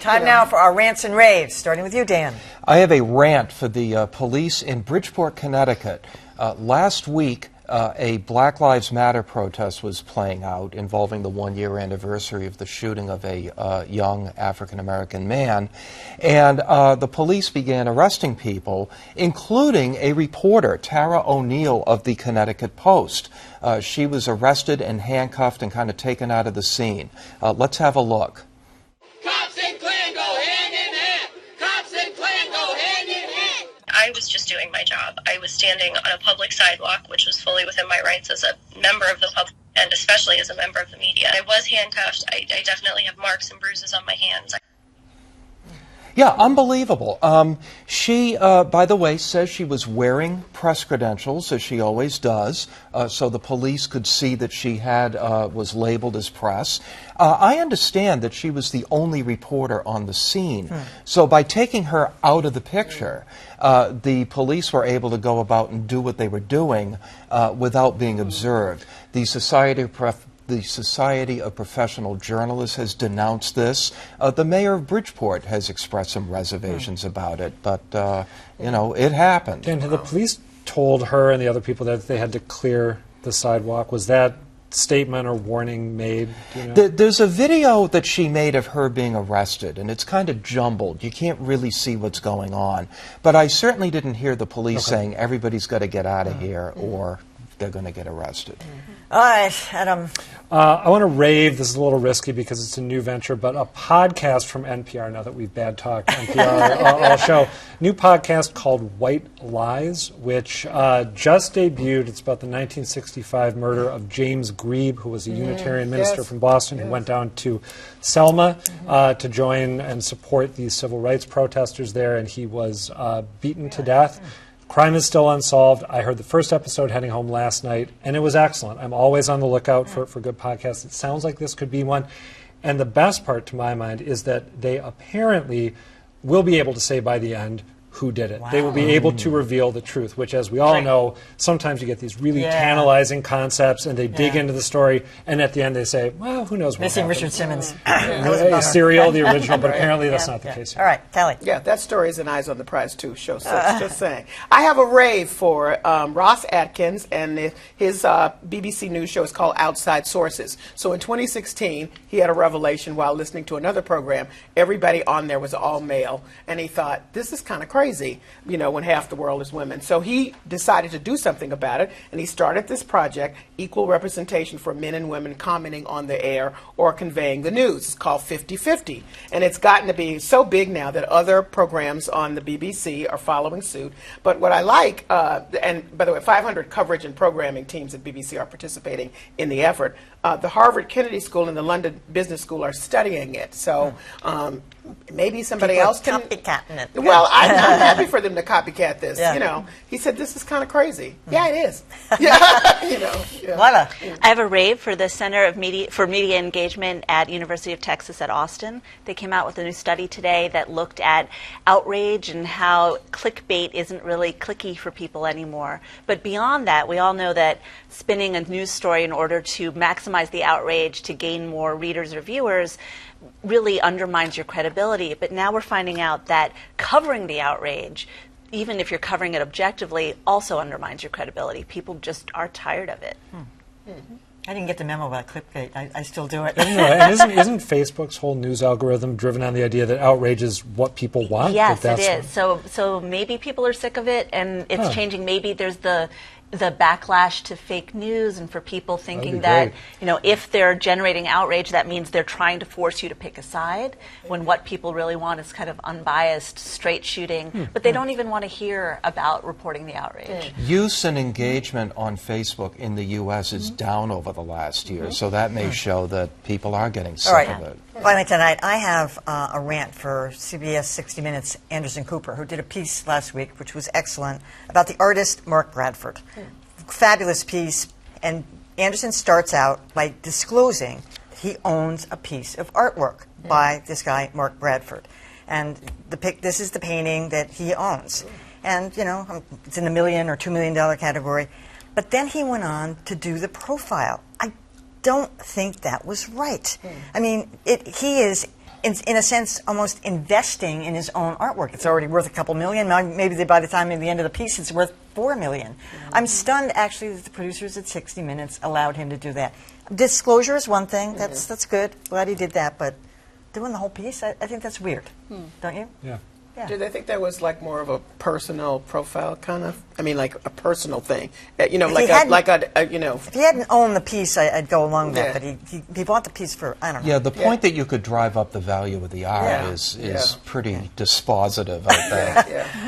Time now for our Rants and Raves, starting with you, Dan. I have a rant for the police in Bridgeport, Connecticut. Last week, a Black Lives Matter protest was playing out involving the one-year anniversary of the shooting of a young African-American man. And the police began arresting people, including a reporter, Tara O'Neill of the Connecticut Post. She was arrested and handcuffed and kind of taken out of the scene. Let's have a look. Cops and Klan go hand in hand. Cops and Klan go hand in hand. I was just doing my job. I was standing on a public sidewalk, which was fully within my rights as a member of the public and especially as a member of the media. I was handcuffed. I definitely have marks and bruises on my hands. Yeah, unbelievable. She, by the way, says she was wearing press credentials, as she always does, so the police could see that she had was labeled as press. I understand that she was the only reporter on the scene. So by taking her out of the picture, the police were able to go about and do what they were doing without being observed. The Society of Professional Journalists has denounced this. The mayor of Bridgeport has expressed some reservations about it, but, you know, it happened. And the police told her and the other people that they had to clear the sidewalk. Was that statement or warning made? Do you know? There's a video that she made of her being arrested, and it's kind of jumbled. You can't really see what's going on. But I certainly didn't hear the police saying everybody's got to get out of here or they're going to get arrested. All right, Adam. I want to rave. This is a little risky because it's a new venture, but a podcast from NPR, now that we've bad talked NPR all show. New podcast called White Lies, which just debuted. It's about the 1965 murder of James Grebe, who was a Unitarian minister from Boston, who went down to Selma to join and support these civil rights protesters there, and he was beaten to death. Crime is still unsolved. I heard the first episode heading home last night, and it was excellent. I'm always on the lookout for good podcasts. It sounds like this could be one. And the best part, to my mind, is that they apparently will be able to say by the end who did it. Wow. They will be able to reveal the truth, which, as we all know, sometimes you get these really tantalizing concepts, and they dig into the story, and at the end they say, well, who knows what Missing happened. Richard Simmons. Serial, the original, but apparently that's not the case here. All right, Callie. Yeah, that story is an Eyes on the Prize, too, show. So just saying. I have a rave for Ross Atkins, and his BBC News show is called Outside Sources. So in 2016, he had a revelation while listening to another program. Everybody on there was all male, and he thought, this is kind of crazy, you know, when half the world is women. So he decided to do something about it, and he started this project, Equal Representation for Men and Women Commenting on the Air or Conveying the News. It's called 50/50, and it's gotten to be so big now that other programs on the BBC are following suit. But what I like, and by the way, 500 coverage and programming teams at BBC are participating in the effort. The Harvard Kennedy School and the London Business School are studying it. So maybe somebody else can copycatting it. Well, I'm happy for them to copycat this. You know, he said this is kind of crazy. Yeah, it is. Yeah, you know. Lylah. I have a rave for the Center of Media Engagement at University of Texas at Austin. They came out with a new study today that looked at outrage and how clickbait isn't really clicky for people anymore. But beyond that, we all know that spinning a news story in order to maximize the outrage to gain more readers or viewers really undermines your credibility. But now we're finding out that covering the outrage, even if you're covering it objectively, also undermines your credibility. People just are tired of it. I didn't get the memo about clickbait. I still do it. And isn't Facebook's whole news algorithm driven on the idea that outrage is what people want? Yes, it is. So maybe people are sick of it, and it's changing. Maybe there's the backlash to fake news, and for people thinking that, you know, if they're generating outrage, that means they're trying to force you to pick a side, when what people really want is kind of unbiased, straight shooting, but they don't even want to hear about reporting the outrage. Use and engagement on Facebook in the U.S. is down over the last year, so that may show that people are getting sick of it. Finally tonight, I have a rant for CBS 60 Minutes' Anderson Cooper, who did a piece last week, which was excellent, about the artist Mark Bradford. Fabulous piece, and Anderson starts out by disclosing he owns a piece of artwork by this guy, Mark Bradford. And this is the painting that he owns. And, you know, it's in the $1 million or $2 million category. But then he went on to do the profile. I don't think that was right. I mean, he is in a sense, almost investing in his own artwork. It's already worth a couple million. Maybe by the time at the end of the piece, it's worth $4 million. I'm stunned, actually, that the producers at 60 Minutes allowed him to do that. Disclosure is one thing. That's good. Glad he did that. But doing the whole piece, I think that's weird. Don't you? Yeah. Yeah. Did they think that was like more of a personal profile kind of? I mean, like a personal thing, you know, like you know. If he hadn't owned the piece, I'd go along with Yeah. that. But he bought the piece for, I don't know. Yeah, the point that you could drive up the value of the art Yeah. is Yeah. pretty dispositive, I think. Yeah.